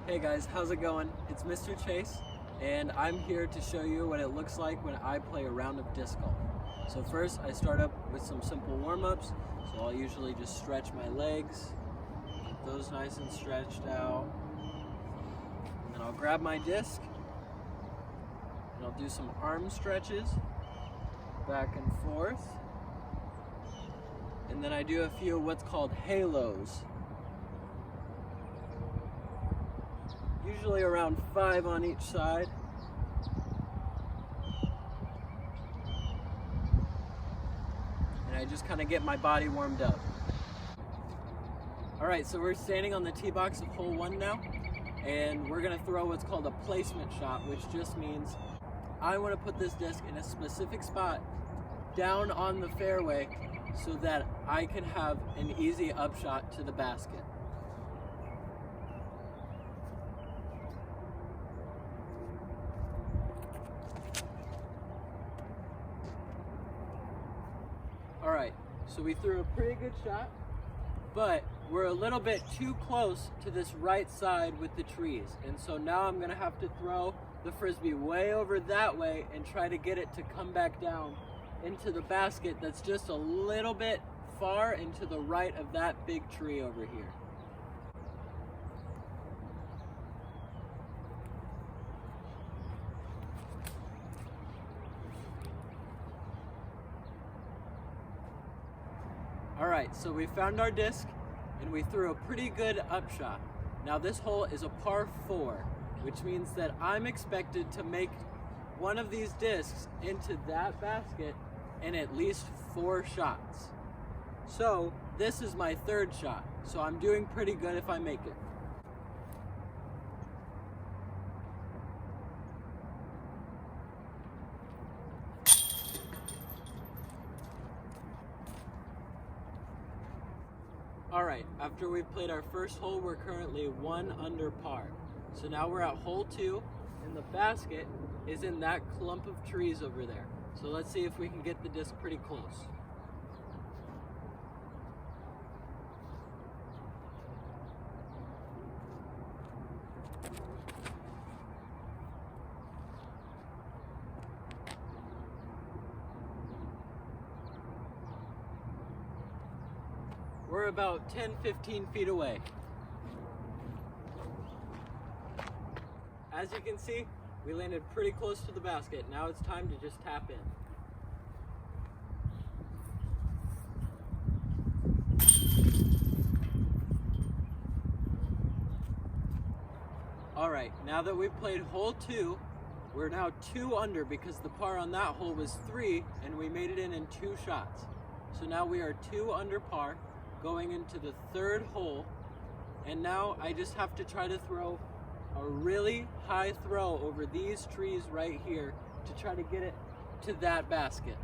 Hey guys, how's it going? It's Mr. Chase, and I'm here to show you what it looks like when I play a round of disc golf. So first, I start up with some simple warm-ups. So I'll usually just stretch my legs, get those nice and stretched out. And then I'll grab my disc, and I'll do some arm stretches, back and forth. And then I do a few what's called halos. Usually around 5 on each side. And I just kind of get my body warmed up. Alright, so we're standing on the tee box of hole 1 now, and we're going to throw what's called a placement shot, which just means I want to put this disc in a specific spot down on the fairway so that I can have an easy upshot to the basket. Alright, so we threw a pretty good shot, but we're a little bit too close to this right side with the trees. And so now I'm gonna have to throw the Frisbee way over that way and try to get it to come back down into the basket that's just a little bit far and to the right of that big tree over here. Alright, so we found our disc and we threw a pretty good upshot. Now this hole is a par 4, which means that I'm expected to make one of these discs into that basket in at least 4 shots. So this is my 3rd shot, so I'm doing pretty good if I make it. Alright, after we've played our first hole, we're currently 1 under par. So now we're at hole 2, and the basket is in that clump of trees over there. So let's see if we can get the disc pretty close. We're about 10-15 feet away. As you can see, we landed pretty close to the basket. Now it's time to just tap in. Alright, now that we've played hole 2, we're now 2 under because the par on that hole was 3 and we made it in 2 shots. So now we are 2 under par going into the 3rd hole, and now I just have to try to throw a really high throw over these trees right here to try to get it to that basket.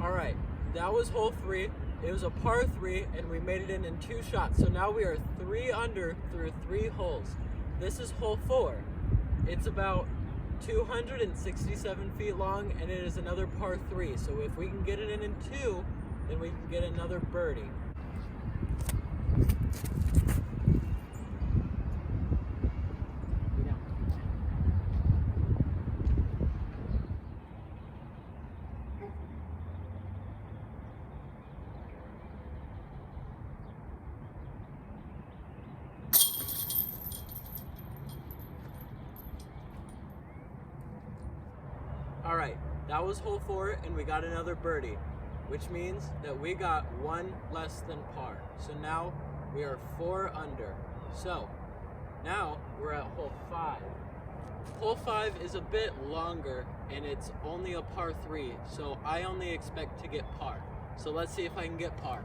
Alright, that was hole 3. It was a par 3 and we made it in 2 shots. So now we are 3 under through 3 holes. This is hole 4. It's about 267 feet long and it is another par 3. So if we can get it in 2, then we can get another birdie. Alright, that was hole 4 and we got another birdie, which means that we got 1 less than par. So now we are 4 under. So now we're at hole 5. Hole 5 is a bit longer and it's only a par 3, so I only expect to get par. So let's see if I can get par.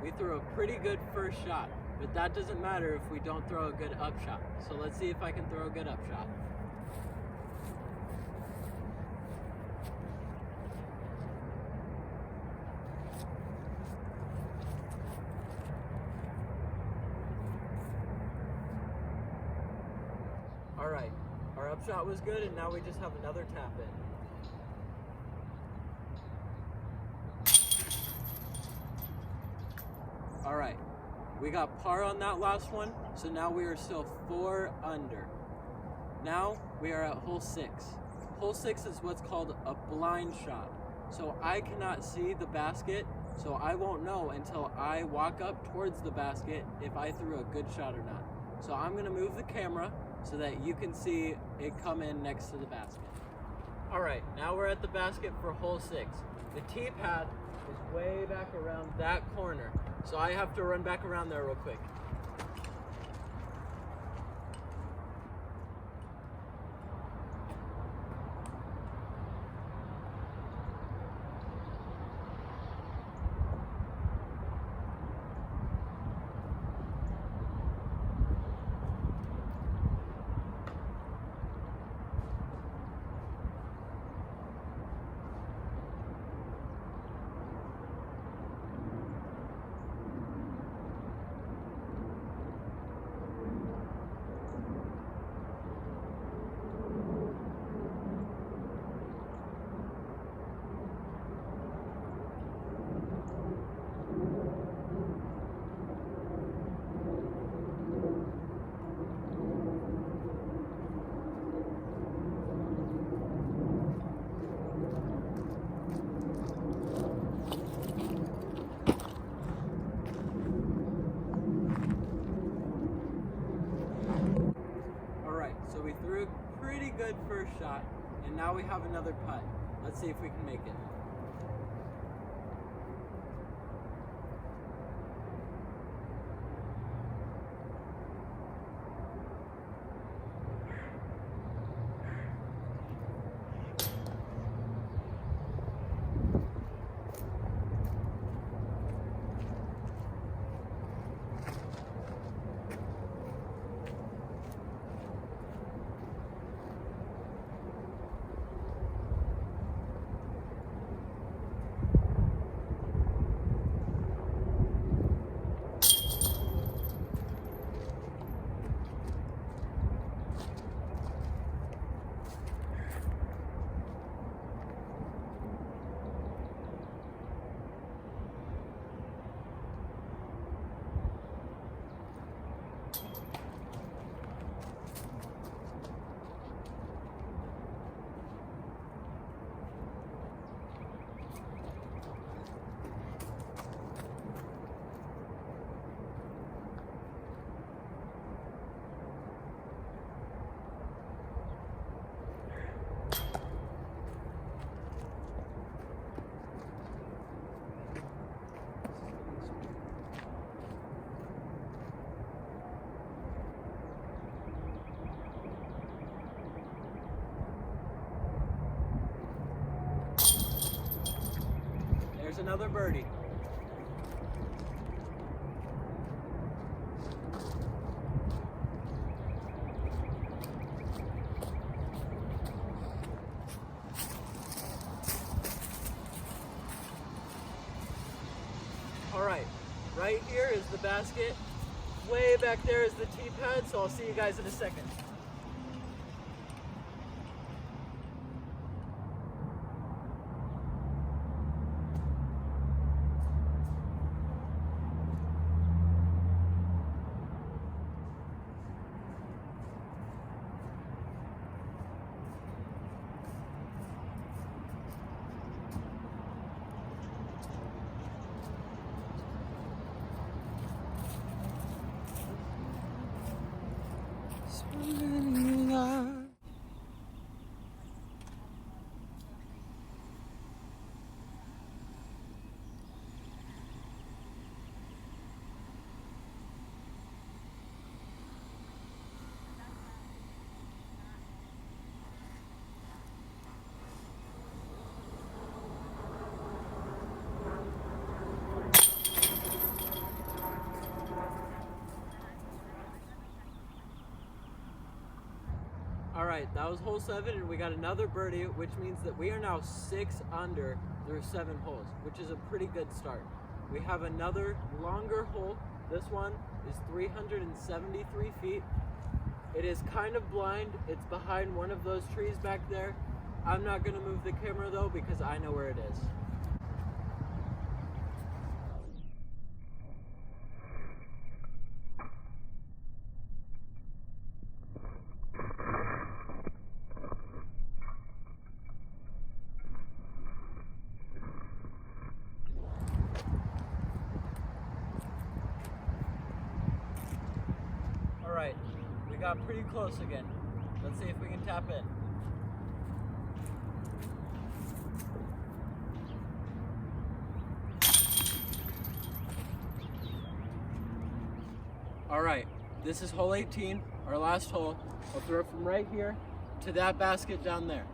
we threw a pretty good first shot, but that doesn't matter if we don't throw a good up shot. So let's see if I can throw a good up shot. All right, our up shot was good, and now we just have another tap in. All right, we got par on that last one, so now we are still 4 under. Now we are at hole 6. Hole 6 is what's called a blind shot. So I cannot see the basket, so I won't know until I walk up towards the basket if I threw a good shot or not. So I'm gonna move the camera so that you can see it come in next to the basket. All right, now we're at the basket for hole 6. The tee pad is way back around that corner. So I have to run back around there real quick. So we threw a pretty good first shot, and now we have another putt. Let's see if we can make it. There's another birdie. All right, right here is the basket. Way back there is the tee pad, so I'll see you guys in a second. All right, that was hole 7, and we got another birdie, which means that we are now 6 under through 7 holes, which is a pretty good start. We have another longer hole. This one is 373 feet. It is kind of blind. It's behind one of those trees back there. I'm not gonna move the camera though because I know where it is. All right, we got pretty close again. Let's see if we can tap in. All right, this is hole 18, our last hole. I'll throw it from right here to that basket down there.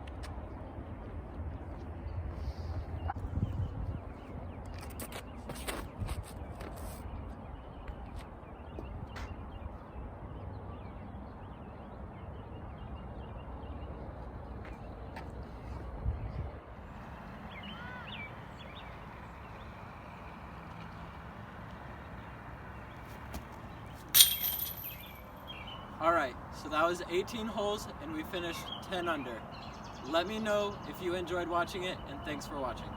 All right, so that was 18 holes and we finished 10 under. Let me know if you enjoyed watching it, and thanks for watching.